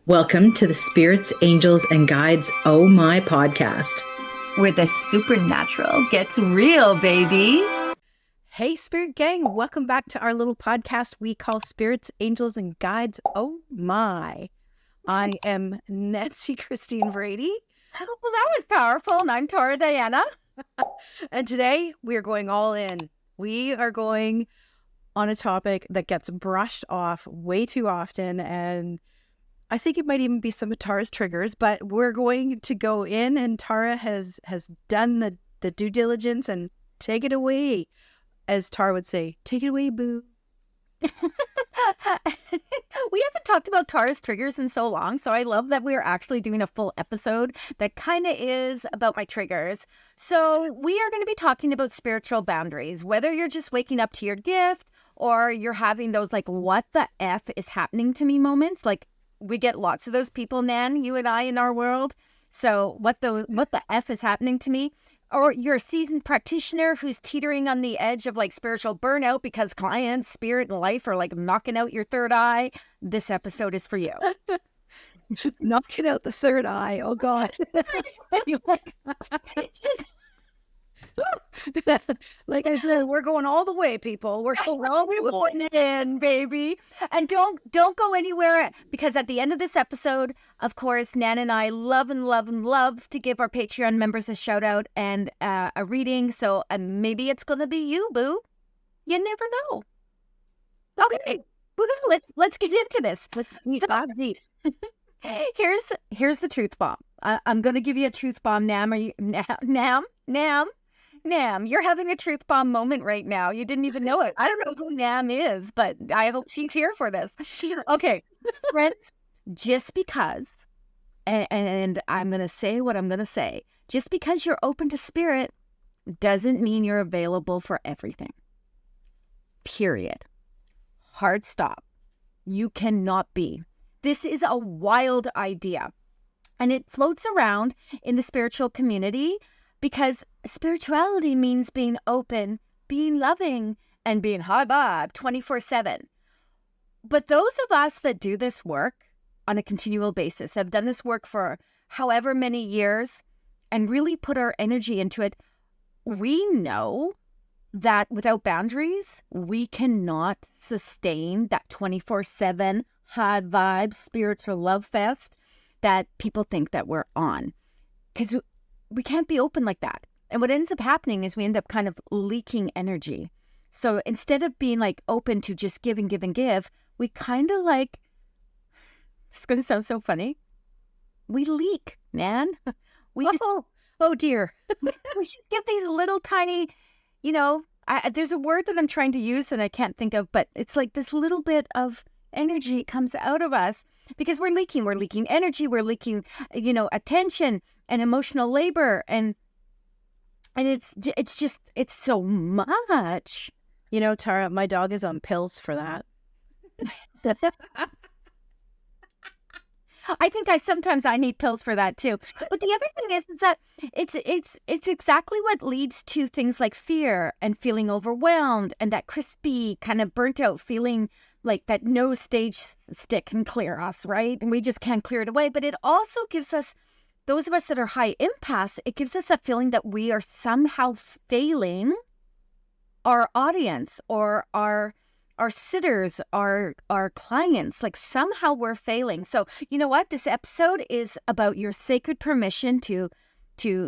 Welcome to the Spirits, Angels, and Guides Oh My podcast, where the supernatural gets real, baby. Hey, Spirit Gang. Welcome back to our little podcast we call Spirits, Angels, and Guides Oh My. I am Nancy Christine Brady. Well, that was powerful. And I'm Tara Diana. And today we are going all in. We are going on a topic that gets brushed off way too often, and I think it might even be some of Tara's triggers, but we're going to go in, and Tara has done the due diligence and take it away. As Tara would say, take it away, boo. We haven't talked about Tara's triggers in so long, so I love that we're actually doing a full episode that kind of is about my triggers. So we are going to be talking about spiritual boundaries, whether you're just waking up to your gift or you're having those like, what the F is happening to me moments. Like, we get lots of those people, Nan, you and I, in our world. So what the F is happening to me? Or you're a seasoned practitioner who's teetering on the edge of like spiritual burnout because clients, spirit, and life are like knocking out your third eye. This episode is for you. Knocking out the third eye. Oh, God. Like I said, we're going all the way, people. We're going all the way in, baby. And don't go anywhere, because at the end of this episode, of course, Nan and I love to give our Patreon members a shout out and a reading. So maybe it's gonna be you, boo. You never know. Okay, let's get into this. dive deep. Here's the truth bomb. I'm gonna give you a truth bomb, Nam. Are you Nam, you're having a truth bomb moment right now. You didn't even know it. I don't know who Nam is, but I hope she's here for this. Okay, friends, just because, and I'm going to say what I'm going to say, just because you're open to spirit doesn't mean you're available for everything. Period. Hard stop. You cannot be. This is a wild idea, and it floats around in the spiritual community because spirituality means being open, being loving, and being high vibe 24/7. But those of us that do this work on a continual basis, have done this work for however many years and really put our energy into it, we know that without boundaries, we cannot sustain that 24/7 high vibe spiritual love fest that people think that we're on. Because we can't be open like that. And what ends up happening is we end up kind of leaking energy. So instead of being like open to just give and give and give, we kind of like, it's going to sound so funny, we leak, man. We just, oh dear. we just give these little tiny, there's a word that I'm trying to use and I can't think of, but it's like this little bit of energy comes out of us because we're leaking energy, we're leaking, attention and emotional labor, and it's so much. Tara, my dog is on pills for that. I think sometimes I need pills for that too. But the other thing is that it's exactly what leads to things like fear and feeling overwhelmed and that crispy kind of burnt out feeling, like that no stage stick can clear us, right? And we just can't clear it away. But it also gives us, those of us that are high empaths, it gives us a feeling that we are somehow failing our audience or our sitters, our clients. Like somehow we're failing. So you know what? This episode is about your sacred permission to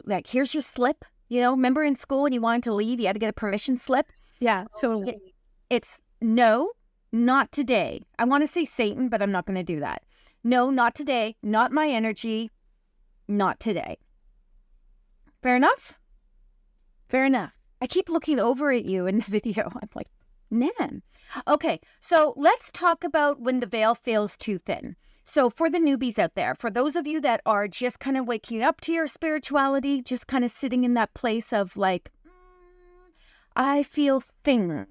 like, here's your slip. Remember in school when you wanted to leave, you had to get a permission slip? Yeah, so totally. It's no, not today. I want to say Satan, but I'm not going to do that. No, not today. Not my energy. Not today. Fair enough? Fair enough. I keep looking over at you in the video. I'm like, Nan. Okay, so let's talk about when the veil feels too thin. So for the newbies out there, for those of you that are just kind of waking up to your spirituality, just kind of sitting in that place of like, I feel things.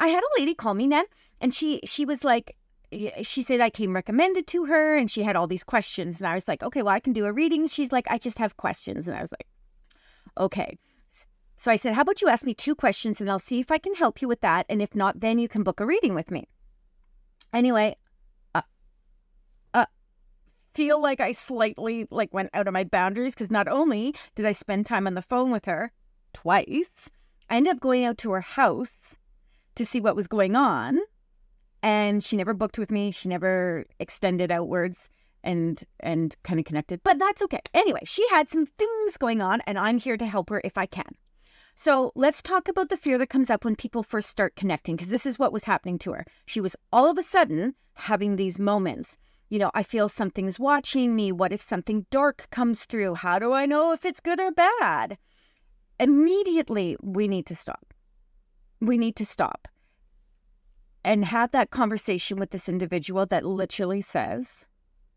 I had a lady call me, Nan, and she was like, she said I came recommended to her and she had all these questions. And I was like, okay, well, I can do a reading. She's like, I just have questions. And I was like, okay. So I said, how about you ask me 2 questions and I'll see if I can help you with that. And if not, then you can book a reading with me. Anyway, feel like I slightly like went out of my boundaries, because not only did I spend time on the phone with her twice, I ended up going out to her house to see what was going on. And she never booked with me. She never extended outwards and kind of connected. But that's okay. Anyway, she had some things going on, and I'm here to help her if I can. So let's talk about the fear that comes up when people first start connecting, because this is what was happening to her. She was all of a sudden having these moments. You know, I feel something's watching me. What if something dark comes through? How do I know if it's good or bad? Immediately, we need to stop. We need to stop and have that conversation with this individual that literally says,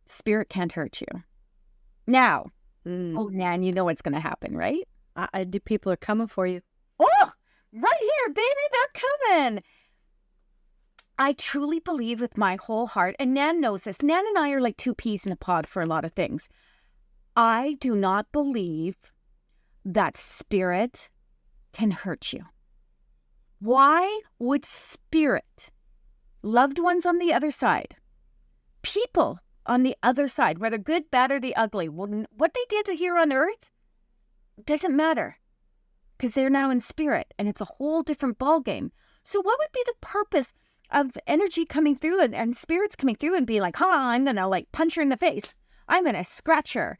spirit can't hurt you. Now, oh, Nan, you know what's going to happen, right? People are coming for you. Oh, right here, baby, they're coming. I truly believe with my whole heart, and Nan knows this. Nan and I are like two peas in a pod for a lot of things. I do not believe that spirit can hurt you. Why would spirit, loved ones on the other side, people on the other side, whether good, bad, or the ugly, what they did here on earth doesn't matter, because they're now in spirit and it's a whole different ballgame. So what would be the purpose of energy coming through and spirits coming through and being like, I'm going to like punch her in the face. I'm going to scratch her.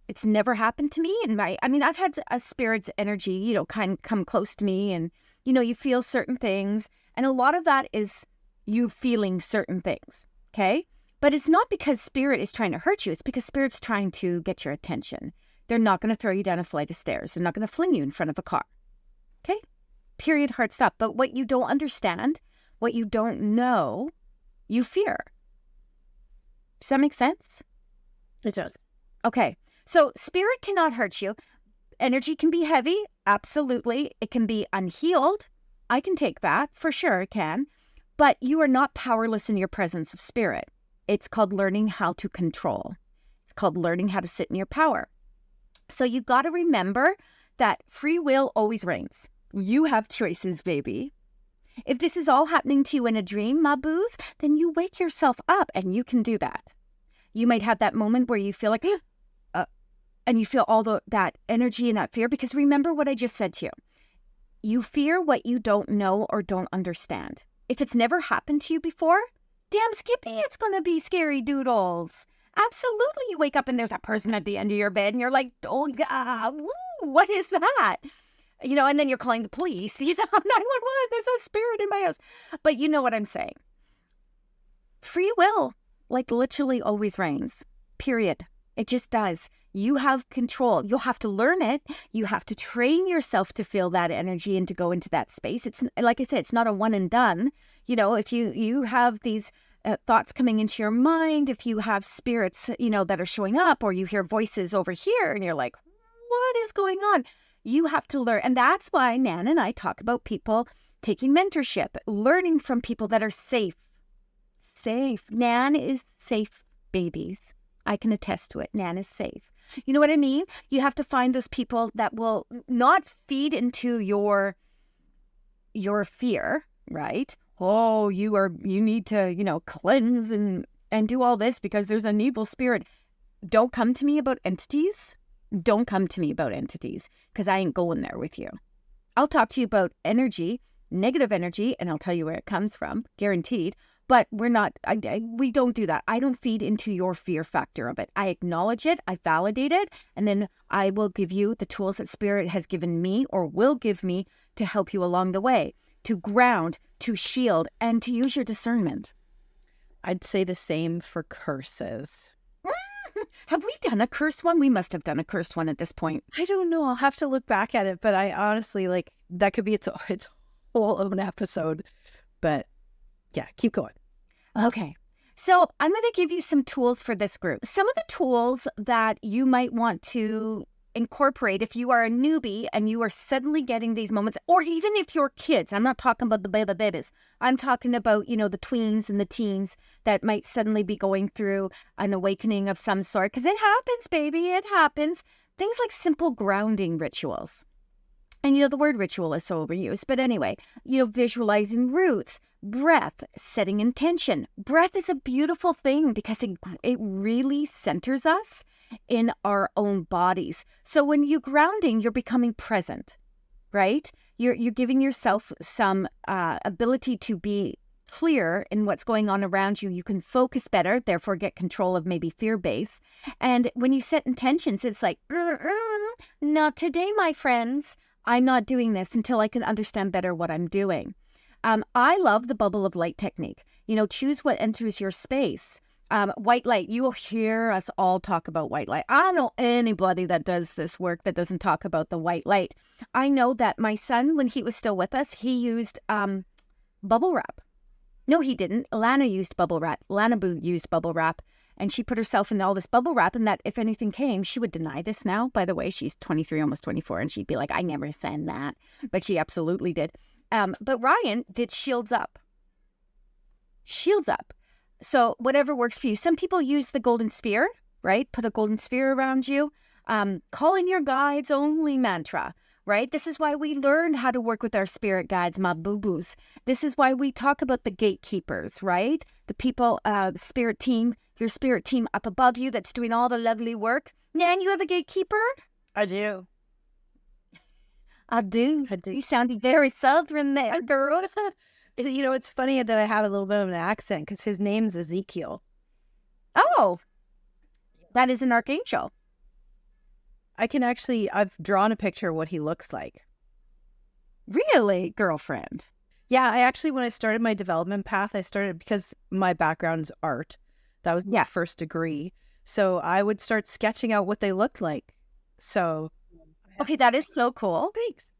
It's never happened to me. I've had a spirit's energy, you know, kind of come close to me, and, you know, you feel certain things. And a lot of that is you feeling certain things. Okay. But it's not because spirit is trying to hurt you. It's because spirit's trying to get your attention. They're not going to throw you down a flight of stairs. They're not going to fling you in front of a car. Okay. Period. Hard stop. But what you don't understand, what you don't know, you fear. Does that make sense? It does. Okay. So spirit cannot hurt you. Energy can be heavy. Absolutely. It can be unhealed. I can take that. For sure it can. But you are not powerless in your presence of spirit. It's called learning how to control. It's called learning how to sit in your power. So you got to remember that free will always reigns. You have choices, baby. If this is all happening to you in a dream, my boos, then you wake yourself up and you can do that. You might have that moment where you feel like, and you feel all that energy and that fear, because remember what I just said to you. You fear what you don't know or don't understand. If it's never happened to you before, damn Skippy, it's going to be scary doodles. Absolutely. You wake up and there's a person at the end of your bed and you're like, oh, God, woo, what is that? You know, and then you're calling the police, 911, there's a spirit in my house. But you know what I'm saying. Free will, like literally always reigns, period. It just does. You have control. You'll have to learn it. You have to train yourself to feel that energy and to go into that space. It's like I said, it's not a one and done. You know, if you have these thoughts coming into your mind, if you have spirits, that are showing up, or you hear voices over here and you're like, what is going on? You have to learn. And that's why Nan and I talk about people taking mentorship, learning from people that are safe. Safe. Nan is safe, babies. I can attest to it. Nan is safe. You know what I mean? You have to find those people that will not feed into your fear, right? Oh, you need to, cleanse and do all this because there's an evil spirit. Don't come to me about entities. Don't come to me about entities, because I ain't going there with you. I'll talk to you about energy, negative energy, and I'll tell you where it comes from, guaranteed. But we're not, we don't do that. I don't feed into your fear factor of it. I acknowledge it, I validate it, and then I will give you the tools that Spirit has given me or will give me to help you along the way, to ground, to shield, and to use your discernment. I'd say the same for curses. Have we done a cursed one? We must have done a cursed one at this point. I don't know. I'll have to look back at it, but I honestly, that could be its whole own episode. But yeah, keep going. Okay. So I'm going to give you some tools for this group. Some of the tools that you might want to incorporate if you are a newbie and you are suddenly getting these moments, or even if you're kids. I'm not talking about the babies. I'm talking about, the tweens and the teens that might suddenly be going through an awakening of some sort. Because it happens, baby. It happens. Things like simple grounding rituals. And, the word ritual is so overused. But anyway, visualizing roots, breath, setting intention. Breath is a beautiful thing because it really centers us in our own bodies. So when you're grounding, you're becoming present, right? You're giving yourself some ability to be clear in what's going on around you. You can focus better, therefore get control of maybe fear base. And when you set intentions, it's like, not today, my friends. I'm not doing this until I can understand better what I'm doing. I love the bubble of light technique. Choose what enters your space. White light. You will hear us all talk about white light. I don't know anybody that does this work that doesn't talk about the white light. I know that my son, when he was still with us, he used bubble wrap. No, he didn't. Lana used bubble wrap. Lana Boo used bubble wrap. And she put herself in all this bubble wrap, and that if anything came, she would deny this now. By the way, she's 23, almost 24, and she'd be like, I never said that. But she absolutely did. But Ryan did shields up. Shields up. So whatever works for you. Some people use the golden sphere, right? Put a golden sphere around you. Call in your guides only mantra, right? This is why we learned how to work with our spirit guides, my boo-boos. This is why we talk about the gatekeepers, right? The people, the spirit team, your spirit team up above you that's doing all the lovely work. Nan, you have a gatekeeper? I do. I do. You sounded very southern there, girl. It's funny that I have a little bit of an accent because his name's Ezekiel. Oh, that is an archangel. I've drawn a picture of what he looks like. Really, girlfriend? Yeah, when I started my development path, I started because my background's art. That was my first degree. So I would start sketching out what they looked like. So. Okay, that is so cool. Thanks.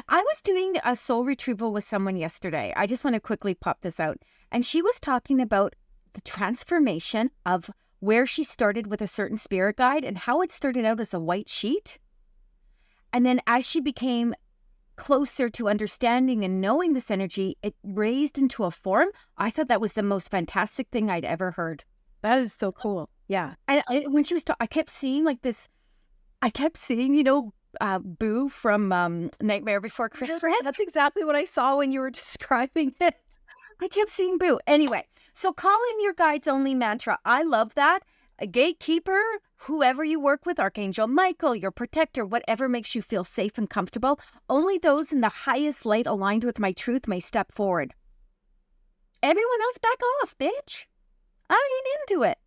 I was doing a soul retrieval with someone yesterday. I just want to quickly pop this out. And she was talking about the transformation of where she started with a certain spirit guide and how it started out as a white sheet. And then as she became closer to understanding and knowing this energy, it raised into a form. I thought that was the most fantastic thing I'd ever heard. That is so cool. Yeah. And when she was talking, I kept seeing Boo from Nightmare Before Christmas. That's exactly what I saw when you were describing it. I kept seeing Boo. Anyway, so call in your guides only mantra. I love that. A gatekeeper, whoever you work with, Archangel Michael, your protector, whatever makes you feel safe and comfortable. Only those in the highest light aligned with my truth may step forward. Everyone else back off, bitch. I ain't into it.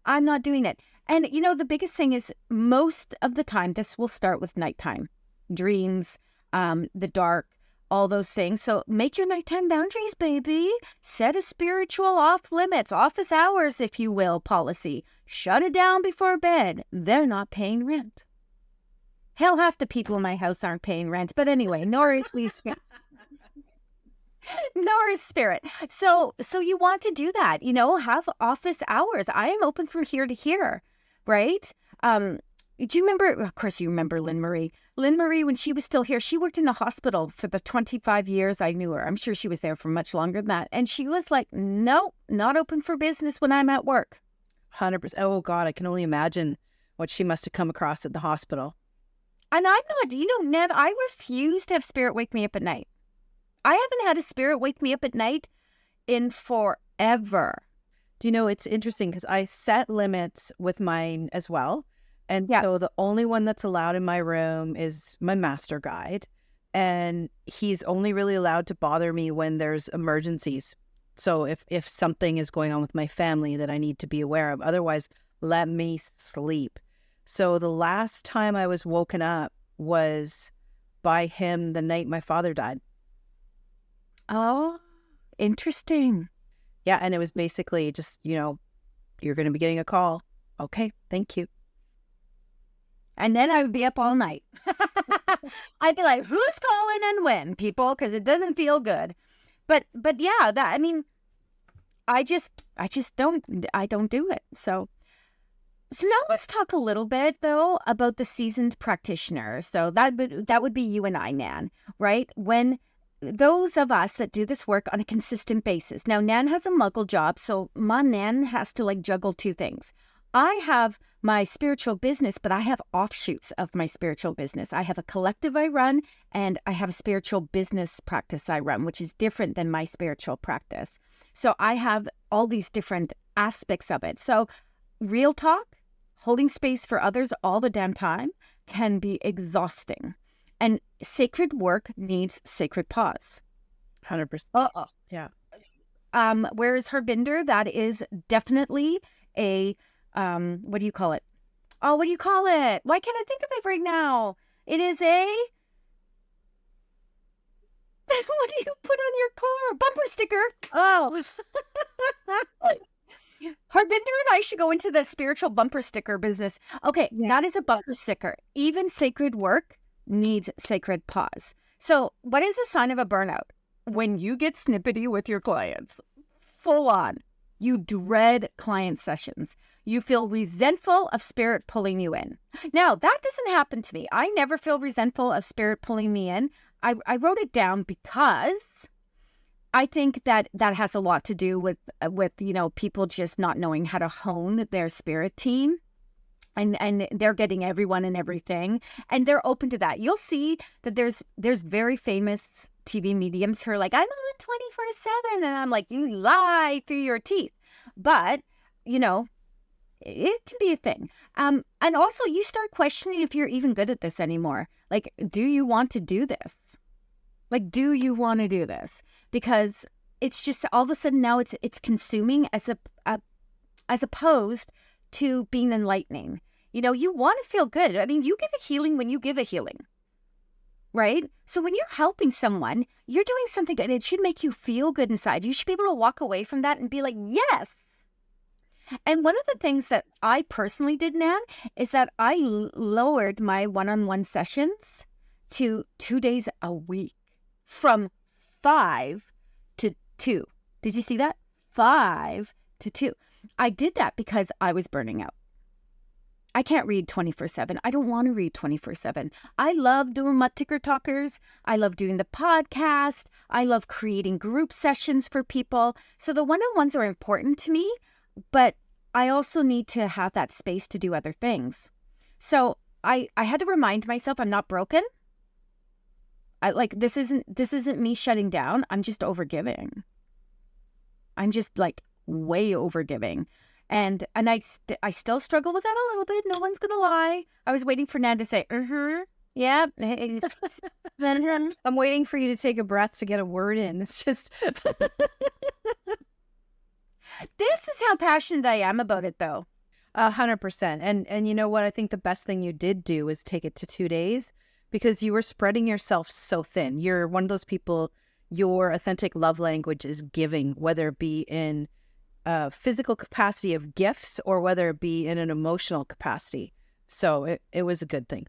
I'm not doing it. And, the biggest thing is most of the time, this will start with nighttime, dreams, the dark, all those things. So make your nighttime boundaries, baby. Set a spiritual off limits, office hours, if you will, policy. Shut it down before bed. They're not paying rent. Hell, half the people in my house aren't paying rent. But anyway, nor is spirit. So you want to do that, have office hours. I am open from here to here, right? Do you remember, of course you remember Lynn Marie. Lynn Marie, when she was still here, she worked in a hospital for the 25 years I knew her. I'm sure she was there for much longer than that. And she was like, no, not open for business when I'm at work. 100%. Oh God, I can only imagine what she must have come across at the hospital. And I'm not, Ned, I refuse to have spirit wake me up at night. I haven't had a spirit wake me up at night in forever. Do you know, it's interesting because I set limits with mine as well. And so the only one that's allowed in my room is my master guide. And he's only really allowed to bother me when there's emergencies. So if something is going on with my family that I need to be aware of, otherwise let me sleep. So the last time I was woken up was by him the night my father died. Oh, interesting. Yeah, and it was basically just, you're going to be getting a call. Okay, thank you. And then I would be up all night. I'd be like, who's calling and when, people? Because it doesn't feel good. But yeah, I don't do it. So now let's talk a little bit, though, about the seasoned practitioner. So that would be you and I, Nan, right? When those of us that do this work on a consistent basis. Now, Nan has a muggle job, so my Nan has to juggle two things. I have my spiritual business, but I have offshoots of my spiritual business. I have a collective I run, and I have a spiritual business practice I run, which is different than my spiritual practice. So I have all these different aspects of it. So real talk, holding space for others all the damn time can be exhausting. And sacred work needs sacred pause. 100%. Uh-oh. Yeah. Whereas Herbinder, that is definitely a, what do you call it? Oh, what do you call it? Why can't I think of it right now? It is a, what do you put on your car? Bumper sticker. Oh. Harbinder and I should go into the spiritual bumper sticker business. Okay, that is a bumper sticker. Even sacred work needs sacred pause. So what is a sign of a burnout? When you get snippety with your clients, full on, you dread client sessions. You feel resentful of spirit pulling you in. Now, that doesn't happen to me. I never feel resentful of spirit pulling me in. I wrote it down because I think that has a lot to do with people just not knowing how to hone their spirit team. And they're getting everyone and everything, and they're open to that. You'll see that there's very famous TV mediums who are like, I'm on 24/7, and I'm like, you lie through your teeth. But it can be a thing. And also you start questioning if you're even good at this anymore. Like, do you want to do this? Like, do you want to do this? Because it's just all of a sudden now it's consuming as opposed to being enlightening. You want to feel good. I mean, you give a healing when you give a healing, right? So when you're helping someone, you're doing something good. It should make you feel good inside. You should be able to walk away from that and be like, yes. And one of the things that I personally did, Nan, is that I lowered my one-on-one sessions to 2 days a week from 5 to 2. Did you see that? 5 to 2. I did that because I was burning out. I can't read 24/7. I don't want to read 24/7. I love doing my ticker talkers. I love doing the podcast. I love creating group sessions for people. So the one-on-ones are important to me, but I also need to have that space to do other things. So I had to remind myself I'm not broken. This isn't me shutting down. I'm just overgiving. I'm just like way overgiving. And I still struggle with that a little bit. No one's going to lie. I was waiting for Nan to say, yeah. I'm waiting for you to take a breath to get a word in. It's just... This is how passionate I am about it, though. 100%. And you know what? I think the best thing you did do is take it to 2 days, because you were spreading yourself so thin. You're one of those people, your authentic love language is giving, whether it be in physical capacity of gifts or whether it be in an emotional capacity. So it was a good thing.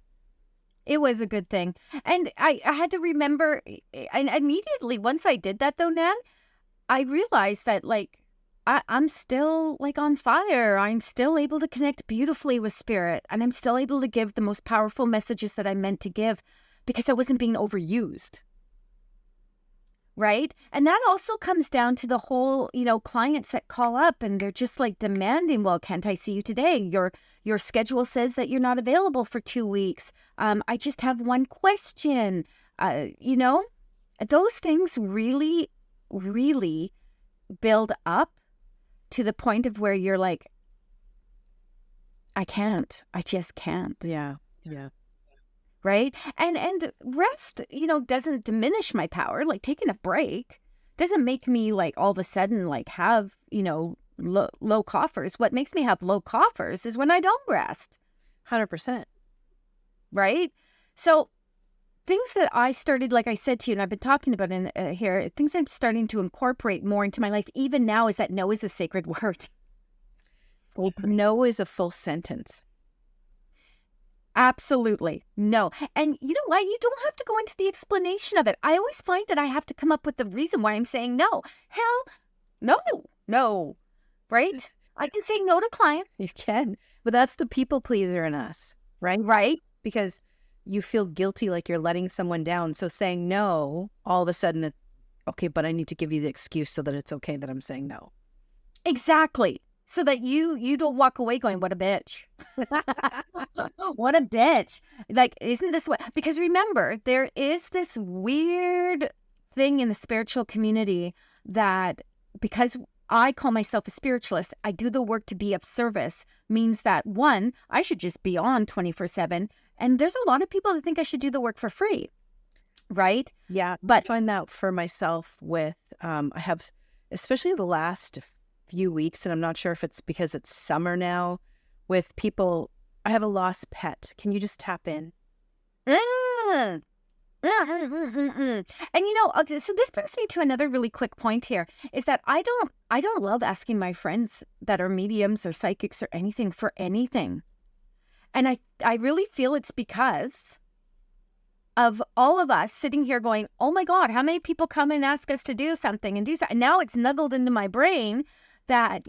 It was a good thing. And I had to remember, and immediately once I did that though, Nan, I realized that I'm still on fire. I'm still able to connect beautifully with spirit, and I'm still able to give the most powerful messages that I meant to give because I wasn't being overused. Right? And that also comes down to the whole, clients that call up and they're just demanding, well, can't I see you today? Your schedule says that you're not available for 2 weeks. I just have one question. Those things really, really build up to the point of where you're like, I just can't. Yeah. Right? And rest, doesn't diminish my power. Taking a break doesn't make me all of a sudden have, low coffers. What makes me have low coffers is when I don't rest. 100%. Right? So things that I started, like I said to you, and I've been talking about in here, things I'm starting to incorporate more into my life, even now, is that no is a sacred word. No is a full sentence. Absolutely. No. And you know what? You don't have to go into the explanation of it. I always find that I have to come up with the reason why I'm saying no. Hell, no. Right? I can say no to client. You can. But that's the people pleaser in us, right? Right. Because you feel guilty like you're letting someone down. So saying no, all of a sudden, okay, but I need to give you the excuse so that it's okay that I'm saying no. Exactly. so that you don't walk away going, what a bitch. What a bitch. Like, isn't this what? Because remember, there is this weird thing in the spiritual community that because I call myself a spiritualist, I do the work to be of service, means that one, I should just be on 24/7. And there's a lot of people that think I should do the work for free. Right? Yeah. But I find that for myself with, I have, especially the last few weeks, and I'm not sure if it's because it's summer now, with people, I have a lost pet. Can you just tap in? Mm. And okay, so this brings me to another really quick point here, is that I don't love asking my friends that are mediums or psychics or anything for anything. And I really feel it's because of all of us sitting here going, oh my God, how many people come and ask us to do something and do something? And now it's snuggled into my brain that,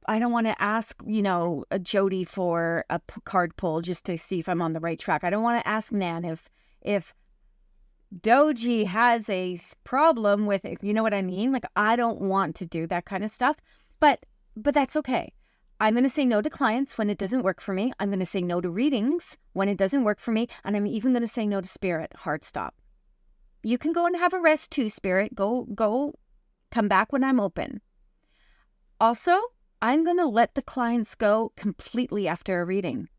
I don't want to ask, a Jody for a card pull just to see if I'm on the right track. I don't want to ask Nan if Doji has a problem with it. You know what I mean? Like, I don't want to do that kind of stuff, but that's okay. I'm going to say no to clients when it doesn't work for me. I'm going to say no to readings when it doesn't work for me. And I'm even going to say no to spirit. Hard stop. You can go and have a rest too, spirit. Go, come back when I'm open. Also, I'm going to let the clients go completely after a reading.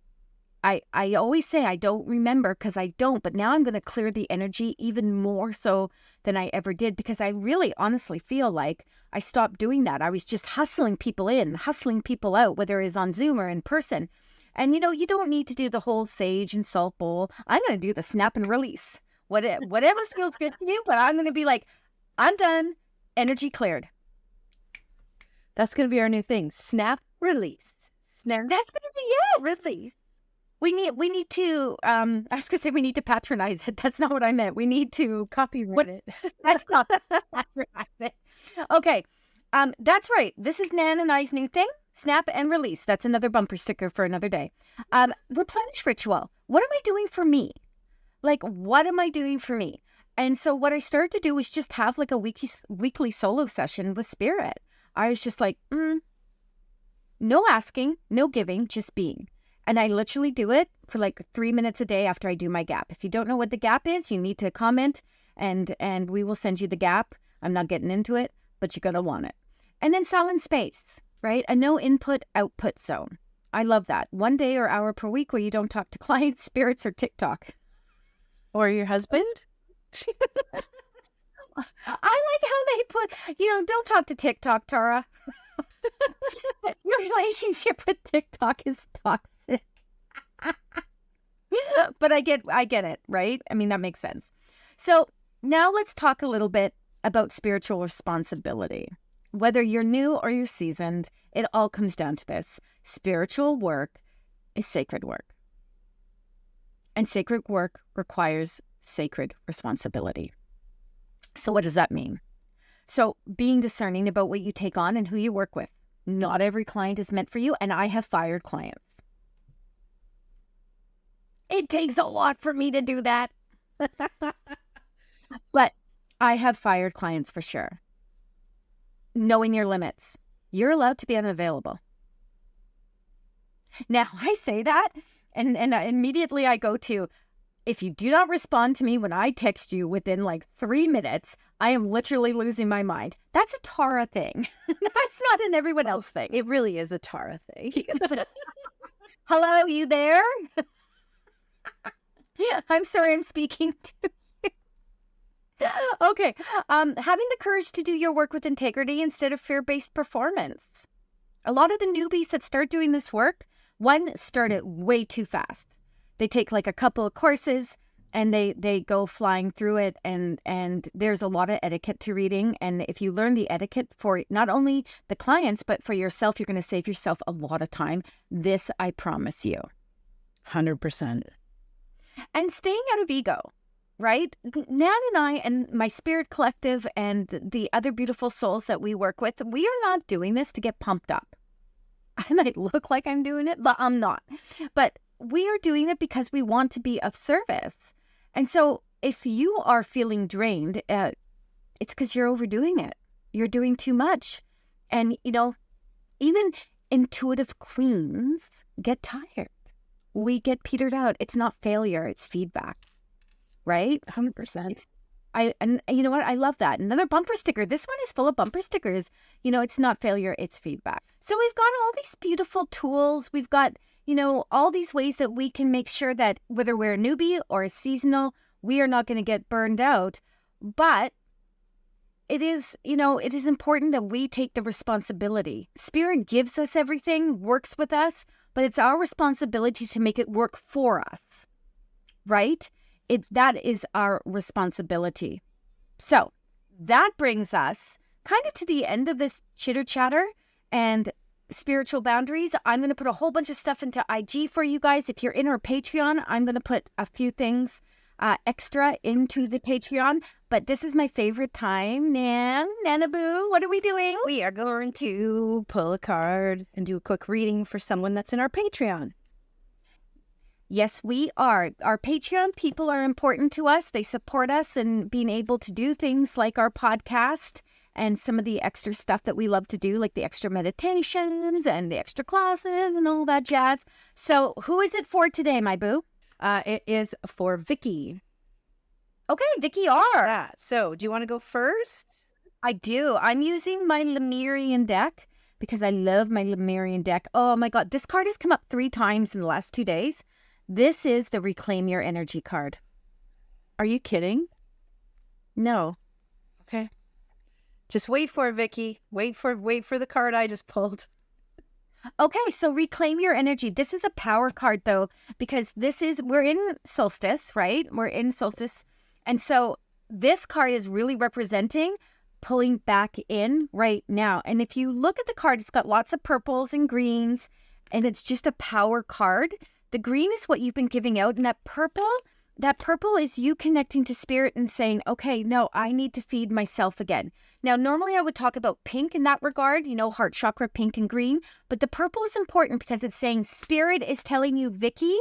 I always say I don't remember because I don't, but now I'm going to clear the energy even more so than I ever did, because I really honestly feel like I stopped doing that. I was just hustling people in, hustling people out, whether it's on Zoom or in person. And you don't need to do the whole sage and salt bowl. I'm going to do the snap and release. Whatever feels good to you, but I'm going to be like, I'm done. Energy cleared. That's going to be our new thing. Snap, release. Snap. That's going to be it. Release. We need to, I was going to say we need to patronize it. That's not what I meant. We need to Copyright it. That's not patronize it. Okay. That's right. This is Nan and I's new thing. Snap and release. That's another bumper sticker for another day. Replenish ritual. What am I doing for me? Like, what am I doing for me? And so what I started to do was just have like a weekly solo session with spirit. I was just like, no asking, no giving, just being. And I literally do it for like 3 minutes a day after I do my gap. If you don't know what the gap is, you need to comment and we will send you the gap. I'm not getting into it, but you're going to want it. And then silent space, right? A no input output zone. I love that. 1 day or hour per week where you don't talk to clients, spirits, or TikTok. Or your husband? I like how they put, don't talk to TikTok, Tara. Your relationship with TikTok is toxic. But I get it, right? I mean, that makes sense. So now let's talk a little bit about spiritual responsibility. Whether you're new or you're seasoned, it all comes down to this. Spiritual work is sacred work. And sacred work requires sacred responsibility. So what does that mean? So being discerning about what you take on and who you work with. Not every client is meant for you, and I have fired clients. It takes a lot for me to do that. But I have fired clients for sure. Knowing your limits. You're allowed to be unavailable. Now, I say that, and immediately I go to, if you do not respond to me when I text you within like 3 minutes, I am literally losing my mind. That's a Tara thing. That's not an everyone else thing. It really is a Tara thing. Hello, you there? I'm sorry, I'm speaking to you. Okay. Having the courage to do your work with integrity instead of fear-based performance. A lot of the newbies that start doing this work, one, start it way too fast. They take like a couple of courses and they go flying through it, and there's a lot of etiquette to reading. And if you learn the etiquette for not only the clients, but for yourself, you're going to save yourself a lot of time. This, I promise you. 100%. And staying out of ego, right? Nan and I and my spirit collective and the other beautiful souls that we work with, we are not doing this to get pumped up. I might look like I'm doing it, but I'm not. But we are doing it because we want to be of service. And so if you are feeling drained, it's because you're overdoing it. You're doing too much. And, even intuitive queens get tired. We get petered out. It's not failure, it's feedback, right? 100%. And you know what? I love that. Another bumper sticker. This one is full of bumper stickers. It's not failure, it's feedback. So we've got all these beautiful tools. We've got, all these ways that we can make sure that whether we're a newbie or a seasonal, we are not going to get burned out. But it is important that we take the responsibility. Spirit gives us everything, works with us, but it's our responsibility to make it work for us, right? That is our responsibility. So that brings us kind of to the end of this chitter chatter and spiritual boundaries. I'm going to put a whole bunch of stuff into IG for you guys. If you're in our Patreon, I'm going to put a few things extra into the Patreon. But this is my favorite time. Nana Boo, what are we doing? We are going to pull a card and do a quick reading for someone that's in our Patreon. Yes, we are. Our Patreon people are important to us. They support us in being able to do things like our podcast and some of the extra stuff that we love to do, like the extra meditations and the extra classes and all that jazz. So who is it for today, my boo? It is for Vicky. Okay, Vicky R. Yeah. So do you want to go first? I do. I'm using my Lemurian deck because I love my Lemurian deck. Oh my God, this card has come up 3 times in the last 2 days. This is the Reclaim Your Energy card. Are you kidding? No. Okay. Just wait for it, Vicky. Wait for the card I just pulled. Okay, so Reclaim Your Energy. This is a power card though, because we're in solstice, right? We're in solstice. And so this card is really representing pulling back in right now. And if you look at the card, it's got lots of purples and greens, and it's just a power card. The green is what you've been giving out, and that purple is you connecting to spirit and saying, okay, no, I need to feed myself again. Now, normally I would talk about pink in that regard, heart chakra, pink and green, but the purple is important because it's saying spirit is telling you, Vicky,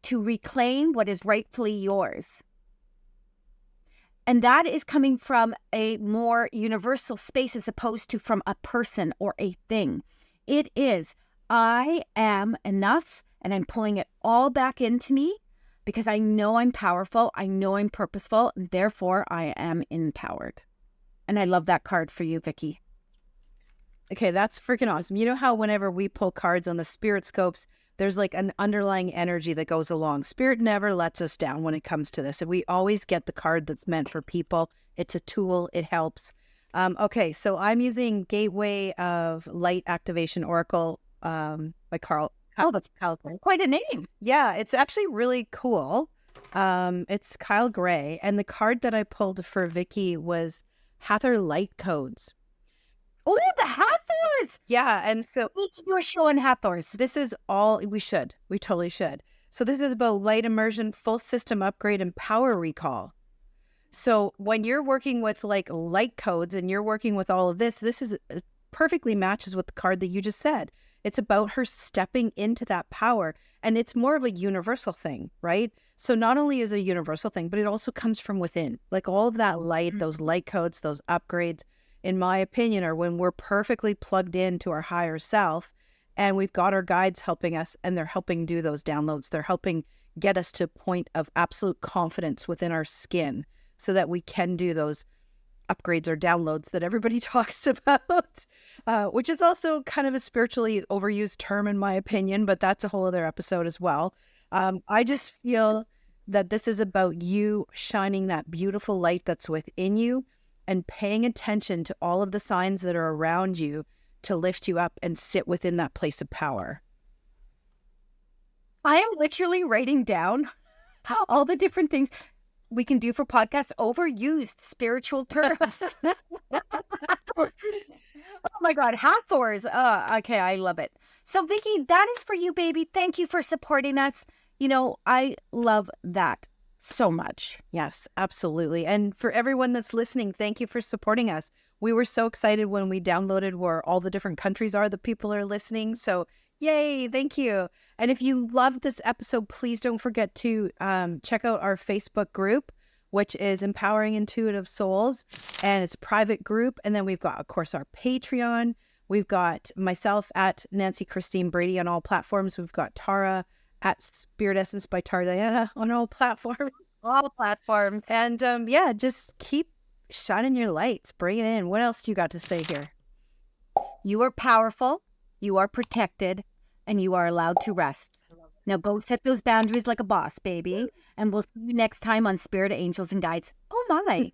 to reclaim what is rightfully yours. And that is coming from a more universal space as opposed to from a person or a thing. It is, I am enough, and I'm pulling it all back into me because I know I'm powerful, I know I'm purposeful, and therefore I am empowered. And I love that card for you, Vicky. Okay, that's freaking awesome. You know how whenever we pull cards on the spirit scopes, there's like an underlying energy that goes along. Spirit never lets us down when it comes to this. And we always get the card that's meant for people. It's a tool. It helps. Okay, so I'm using Gateway of Light Activation Oracle by Carl. Oh, that's quite a name. Yeah, it's actually really cool. It's Kyle Gray. And the card that I pulled for Vicky was Hathor Light Codes. Oh, the Hathors! Yeah, and so we need to do a show on Hathors. This is all we totally should. So this is about light immersion, full system upgrade, and power recall. So when you're working with like light codes and you're working with all of this is perfectly matches with the card that you just said. It's about her stepping into that power, and it's more of a universal thing, right? So not only is it a universal thing, but it also comes from within. Like all of that light, those light codes, those upgrades, in my opinion, are when we're perfectly plugged into our higher self and we've got our guides helping us, and they're helping do those downloads. They're helping get us to a point of absolute confidence within our skin so that we can do those upgrades or downloads that everybody talks about, which is also kind of a spiritually overused term in my opinion, but that's a whole other episode as well. I just feel that this is about you shining that beautiful light that's within you and paying attention to all of the signs that are around you to lift you up and sit within that place of power. I am literally writing down all the different things we can do for podcast overused spiritual terms. Oh my God, Hathors. Okay, I love it. So Vicky, that is for you, baby. Thank you for supporting us. I love that so much. Yes, absolutely. And for everyone that's listening, thank you for supporting us. We were so excited when we downloaded where all the different countries are that people are listening. So yay, thank you. And if you loved this episode, please don't forget to check out our Facebook group, which is Empowering Intuitive Souls. And it's a private group. And then we've got, of course, our Patreon. We've got myself at Nancy Christine Brady on all platforms. We've got Tara at Spirit Essence by Tara Diana on all platforms. All platforms. And just keep shining your lights. Bring it in. What else do you got to say here? You are powerful, you are protected, and you are allowed to rest. Now go set those boundaries like a boss, baby. And we'll see you next time on Spirit, Angels, and Guides. Oh my.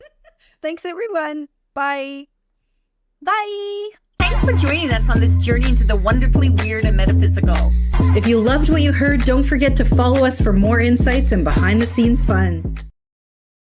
Thanks, everyone. Bye. Bye. Thanks for joining us on this journey into the wonderfully weird and metaphysical. If you loved what you heard, don't forget to follow us for more insights and behind the scenes fun.